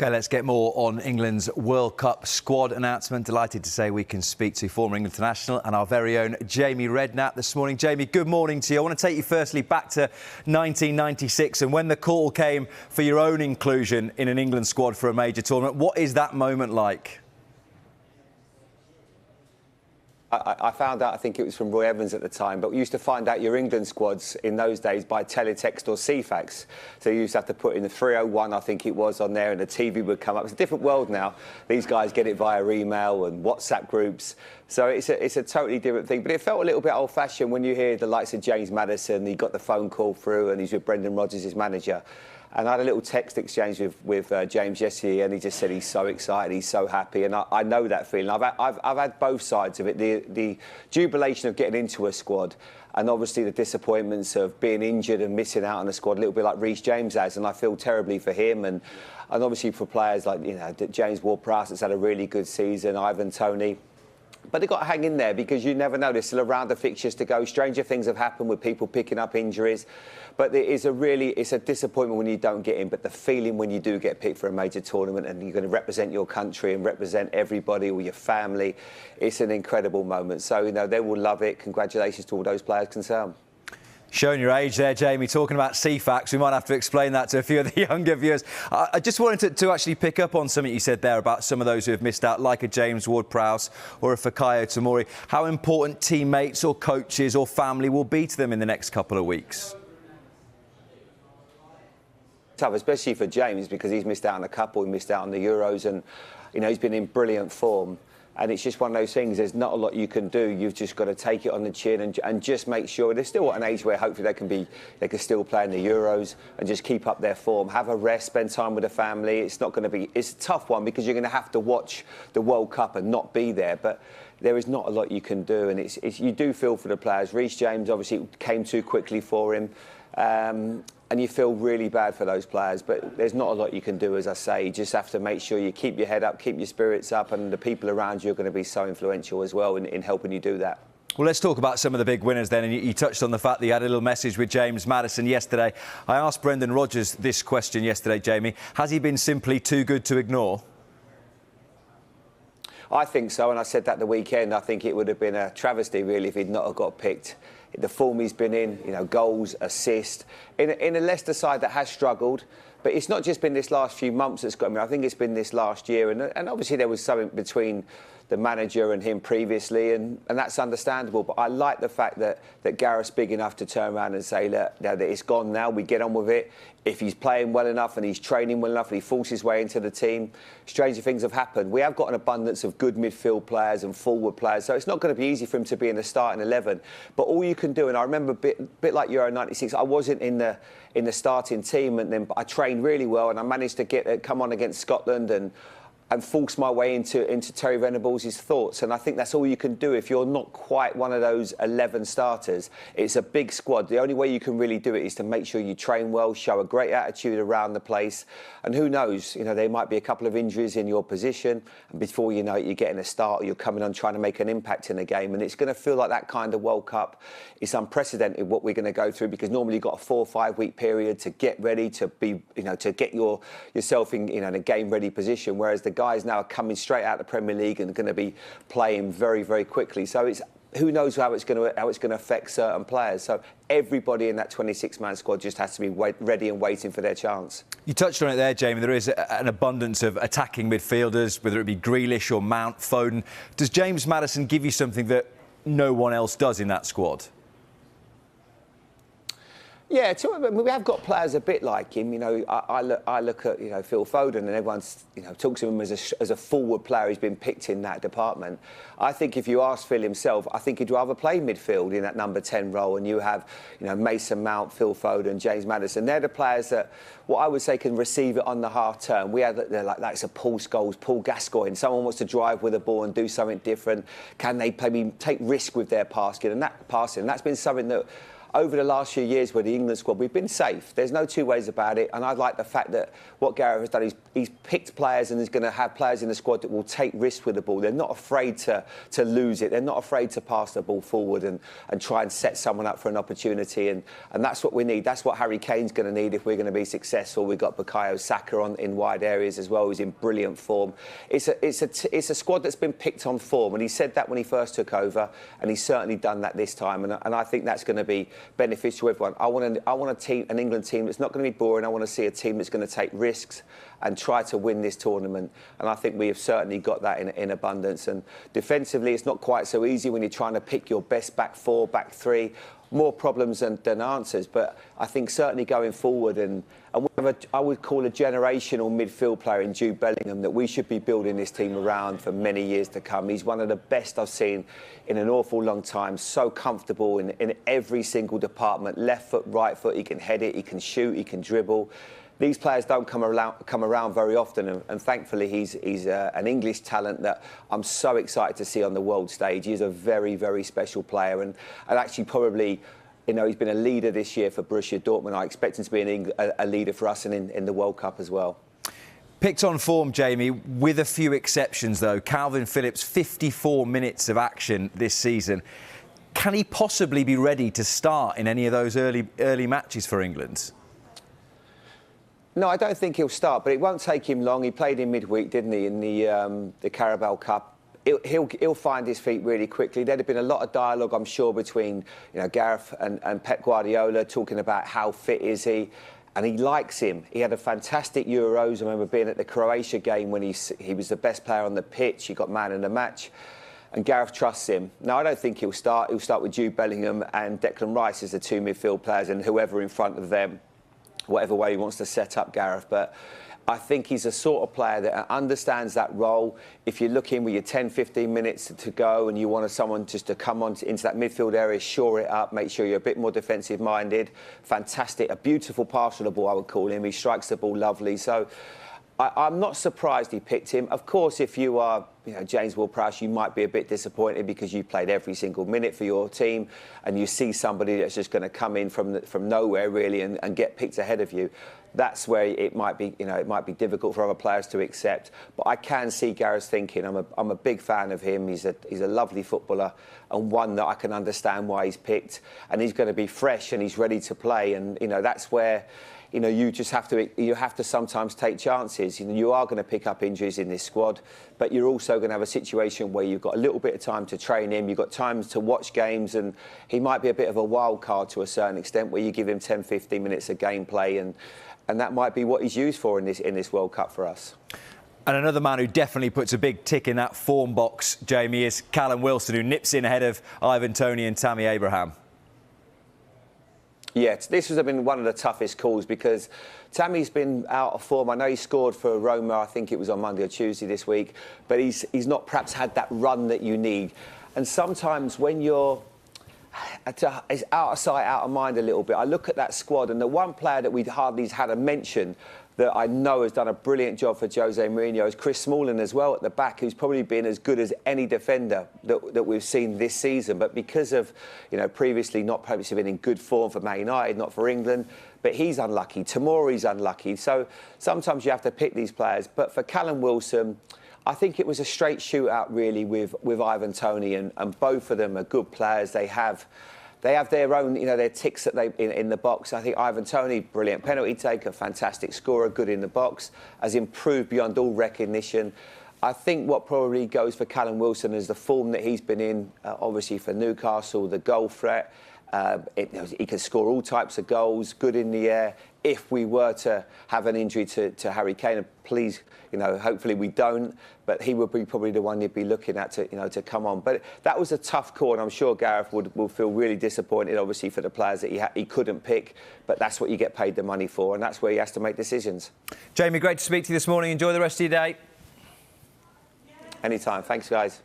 OK, let's get more on England's World Cup squad announcement. Delighted to say we can speak to former England international and our very own Jamie Redknapp this morning. Jamie, good morning to you. I want to take you firstly back to 1996 and when the call came for your own inclusion in an England squad for a major tournament. What is that moment like? I found out, I think it was from Roy Evans at the time, but we used to find out your England squads in those days by teletext or CFAX. So you used to have to put in the 301, I think it was, on there, and the TV would come up. It's a different world now. These guys get it via email and WhatsApp groups. So it's a totally different thing. But it felt a little bit old-fashioned when you hear the likes of James Maddison. He got the phone call through and he's with Brendan Rodgers, his manager. And I had a little text exchange with James yesterday, and he just said he's so excited, he's so happy, and I know that feeling. I've had both sides of it: the jubilation of getting into a squad, and obviously the disappointments of being injured and missing out on a squad, a little bit like Reece James has. And I feel terribly for him, and obviously for players like James Ward-Prowse that's had a really good season, Ivan Toney. But they've got to hang in there because you never know. There's still a round of fixtures to go. Stranger things have happened with people picking up injuries. But it's a disappointment when you don't get in. But the feeling when you do get picked for a major tournament and you're going to represent your country and represent everybody or your family, it's an incredible moment. So, they will love it. Congratulations to all those players concerned. Showing your age there, Jamie, talking about CFAX. We might have to explain that to a few of the younger viewers. I just wanted to actually pick up on something you said there about some of those who have missed out, like a James Ward-Prowse or a Fikayo Tomori, how important teammates or coaches or family will be to them in the next couple of weeks. Tough, especially for James, because he's missed out on a couple, he missed out on the Euros, and he's been in brilliant form. And it's just one of those things, there's not a lot you can do. You've just got to take it on the chin and just make sure they're still at an age where hopefully they can still play in the Euros and just keep up their form, have a rest, spend time with the family. It's not going to be, it's a tough one because you're going to have to watch the World Cup and not be there. But there is not a lot you can do, and you do feel for the players. Reece James obviously came too quickly for him. And you feel really bad for those players, but there's not a lot you can do, as I say. You just have to make sure you keep your head up, keep your spirits up, and the people around you are going to be so influential as well in helping you do that. Well, let's talk about some of the big winners then. And you touched on the fact that you had a little message with James Maddison yesterday. I asked Brendan Rodgers this question yesterday, Jamie. Has he been simply too good to ignore? I think so, and I said that the weekend. I think it would have been a travesty, really, if he'd not have got picked. The form he's been in, goals, assists, in a Leicester side that has struggled. But it's not just been this last few months that's got me. I think it's been this last year. And obviously there was something between the manager and him previously, and that's understandable. But I like the fact that Gareth's big enough to turn around and say, look, that it's gone now, we get on with it. If he's playing well enough and he's training well enough and he forces his way into the team, stranger things have happened. We have got an abundance of good midfield players and forward players, so it's not going to be easy for him to be in the starting 11. But all you can do, and I remember a bit like Euro 96, I wasn't in the starting team, and then I trained really well and I managed to come on against Scotland and force my way into Terry Venables' thoughts. And I think that's all you can do if you're not quite one of those 11 starters. It's a big squad. The only way you can really do it is to make sure you train well, show a great attitude around the place. And who knows, there might be a couple of injuries in your position, and before you know it, you're getting a start or you're coming on trying to make an impact in the game. And it's going to feel like that kind of World Cup. It's unprecedented what we're going to go through, because normally you've got a 4 or 5 week period to get ready, to be, to get yourself in, in a game-ready position, whereas the guys now are coming straight out of the Premier League and going to be playing very, very quickly. So who knows how it's going to affect certain players. So everybody in that 26-man squad just has to be ready and waiting for their chance. You touched on it there, Jamie. There is an abundance of attacking midfielders, whether it be Grealish or Mount, Foden. Does James Maddison give you something that no one else does in that squad? Yeah, we have got players a bit like him. I look at Phil Foden, and everyone talks of him as a forward player who's been picked in that department. I think if you ask Phil himself, I think he'd rather play midfield in that number 10 role. And you have Mason Mount, Phil Foden, James Maddison. They're the players that, what I would say, can receive it on the half turn. They're like that's a Paul Scholes, Paul Gascoigne. Someone wants to drive with a ball and do something different. Can they maybe take risk with their passing? And that's been something that over the last few years with the England squad, we've been safe. There's no two ways about it. And I like the fact that what Gareth has done is he's picked players and he's going to have players in the squad that will take risks with the ball. They're not afraid to lose it. They're not afraid to pass the ball forward and try and set someone up for an opportunity. And that's what we need. That's what Harry Kane's going to need if we're going to be successful. We've got Bukayo Saka in wide areas as well, who's in brilliant form. It's a squad that's been picked on form, and he said that when he first took over, and he's certainly done that this time. And I think that's going to be beneficial to everyone. I want an England team that's not going to be boring. I want to see a team that's going to take risks and try to win this tournament. And I think we have certainly got that in abundance. And defensively, it's not quite so easy when you're trying to pick your best back four, back three. More problems than answers. But I think certainly going forward, and we have I would call a generational midfield player in Jude Bellingham that we should be building this team around for many years to come. He's one of the best I've seen in an awful long time. So comfortable in every single department. Left foot, right foot. He can head it. He can shoot. He can dribble. These players don't come around very often, and thankfully he's an English talent that I'm so excited to see on the world stage. He's a very, very special player, and actually probably, he's been a leader this year for Borussia Dortmund. I expect him to be a leader for us and in the World Cup as well. Picked on form, Jamie, with a few exceptions though. Kalvin Phillips, 54 minutes of action this season. Can he possibly be ready to start in any of those early matches for England? No, I don't think he'll start, but it won't take him long. He played in midweek, didn't he, in the Carabao Cup. He'll find his feet really quickly. There'd have been a lot of dialogue, I'm sure, between Gareth and Pep Guardiola talking about how fit is he, and he likes him. He had a fantastic Euros. I remember being at the Croatia game when he was the best player on the pitch. He got man of the match. And Gareth trusts him. Now, I don't think he'll start. He'll start with Jude Bellingham and Declan Rice as the two midfield players, and whoever in front of them, whatever way he wants to set up Gareth. But I think he's a sort of player that understands that role. If you're looking with your 10, 15 minutes to go and you want someone just to come on into that midfield area, shore it up, make sure you're a bit more defensive-minded. Fantastic. A beautiful passer of the ball, I would call him. He strikes the ball lovely. So I'm not surprised he picked him. Of course, if you are James Ward-Prowse, you might be a bit disappointed because you played every single minute for your team and you see somebody that's just going to come in from nowhere, really, and get picked ahead of you. That's where it might be, it might be difficult for other players to accept. But I can see Gareth thinking, I'm a big fan of him. He's a lovely footballer and one that I can understand why he's picked. And he's going to be fresh and he's ready to play. And, that's where you just have to sometimes take chances. You are going to pick up injuries in this squad, but you're also going to have a situation where you've got a little bit of time to train him, you've got time to watch games, and he might be a bit of a wild card to a certain extent where you give him 10, 15 minutes of gameplay, and that might be what he's used for in this World Cup for us. And another man who definitely puts a big tick in that form box, Jamie, is Callum Wilson, who nips in ahead of Ivan Toney and Tammy Abraham. Yeah, this has been one of the toughest calls because Tammy's been out of form. I know he scored for Roma, I think it was on Monday or Tuesday this week, but he's not perhaps had that run that you need. And sometimes when you're it's out of sight, out of mind a little bit. I look at that squad and the one player that we hardly had a mention that I know has done a brilliant job for Jose Mourinho is Chris Smalling as well at the back, who's probably been as good as any defender that we've seen this season. But because of, previously not probably been in good form for Man United, not for England, but he's unlucky. Tomori's unlucky. So sometimes you have to pick these players. But for Callum Wilson, I think it was a straight shootout really with Ivan Toney, and both of them are good players. They have their own, their ticks that they in the box. I think Ivan Toney, brilliant penalty taker, fantastic scorer, good in the box, has improved beyond all recognition. I think what probably goes for Callum Wilson is the form that he's been in, obviously for Newcastle, the goal threat. He can score all types of goals, good in the air. If we were to have an injury to Harry Kane, please, hopefully we don't, but he would be probably the one you'd be looking at to come on. But that was a tough call, and I'm sure Gareth will feel really disappointed, obviously, for the players that he couldn't pick, but that's what you get paid the money for, and that's where he has to make decisions. Jamie, great to speak to you this morning. Enjoy the rest of your day. Anytime. Thanks, guys.